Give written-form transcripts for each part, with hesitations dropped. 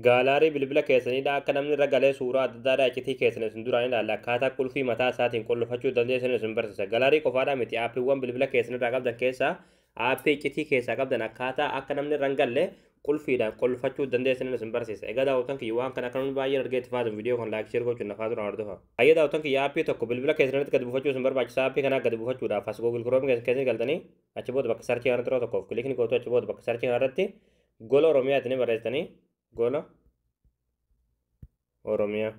Gaalaarii bilbila keessaniidha akka namni irra galee suuraa adda addaadhaa iccitii keessan isin duraan ilaalla akkaataa qulfii mataa isaatiin qollofachuu dandeessan isin barsiisa. Gaalaarii qofaadhaa miti aappiiwwan bilbila keessanirraa qabdan keessaa aappii iccitii keessaa qabdan akkaataa akka namni irra hin galle qulfiidhaan qollofachuu dandeessan isin barsiisa. Egaa daawwattan kiyya waan kana kan baay'een argee itti fayyadamu viidiyoo kan laayik sheer gochuun nafaa turan hordofa. Hayya daawwattan kiyya aappii tokko bilbila keessanitti gadi buufachuu isin barbaachisa. Aappii kana gadi buufachuudhaaf as Google Chrome keessatti galtanii achi booda bakka sarchii kanatti yeroo tokkoof kilikni gootu achi booda bakka sarchii kanarratti gola Oromiyaatti barreessitanii gola Oromiyaa.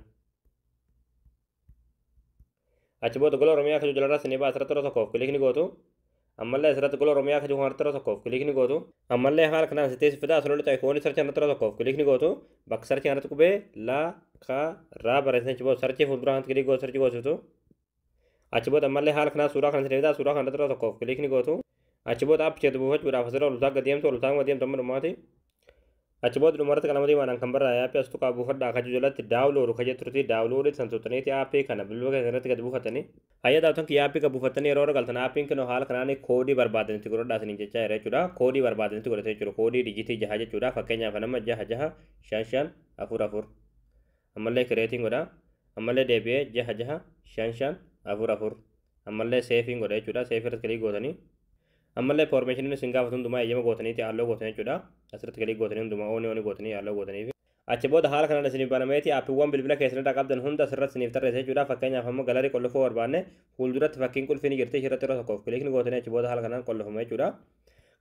Achi booda gola Oromiyaa kan jalarraa sinii baasirratti yeroo tokkoof kilikni gootu. Ammallee asirratti gola Oromiyaa kan jiru yeroo tokkoof kilikni gootu. Ammallee haala kanaan sitti fidaa asirratti ta'e foonii sarchii irratti yeroo tokkoof kilikni gootu. Bakka sarchii irratti qubee la ka raa barreessan achi booda sarchii fuulduraa kan kilikni gootu sarchii gootu. Achi booda ammallee haala kanaan suuraa kan sitti fidaa suuraa kan irratti yeroo tokkoof kilikni gootu. Achi booda aappii buufachuudhaaf asirra ol utaaga deemtu ol utaaga deemtu amma dhumaati. Achi booda dhumarratti qalama diimaadhaan kan barraa'e aappii as tuqaa buufadhaa akka jalatti daawulooduu kan jettutti daawuloodii san tuuttaniiti aappii kana bilbila keessatti gadi buufatanii. Hayya daawwattan kiyya aappii kan buufatanii yeroo galtan aappiin kun haala kanaan koodii barbaadanitti godhadhaa isiniin jechaa jira jechuudha. Koodii barbaadanitti godhatee jechuudha. Koodii dijitii jaha jechuudha. Fakkeenyaaf nama jaha jaha shan shan afur afur. Ammallee kireetiin godha. Ammallee deebi'ee jaha jaha shan shan afur afur. Ammallee seefiin godha jechuudha. Seefii irratti kilik gootanii. Ammallee foormeeshiniin isin gaafatu hundumaa eeyyama gootaniiti halluu gootanii jechuudha. Asirratti kilik gootanii hundumaa oonii gootanii halluu gootaniifi. Achi booda haala kanaan isiniif banameeti aappiiwwan bilbila keessanirraa qabdan hunda asirratti isiniif tarreessa jechuudha. Fakkeenyaaf amma galarii qollofuu barbaanne fuulduratti fakkiin qulfiin jirti irratti yeroo tokkoof kilikni gootanii achi booda haala kanaan qollofama jechuudha.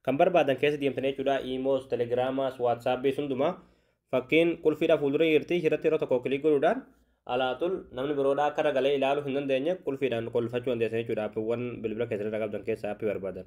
Kan barbaadan keessa deemtanii jechuudha. Iimoos, Telegiraamaas, Waatsaappii hundumaa fakkiin qulfiidhaa fuuldura jirti irratti yeroo tokkoof kilik godhuudhaan alaatul namni biroodhaa akka ragalee ilaaluu hin dandeenye qulfiidhaan qollofachuu dandeessan jechuudha. Aappiiwwan bilbila keessanirraa qabdan keessa aappii barbaadan.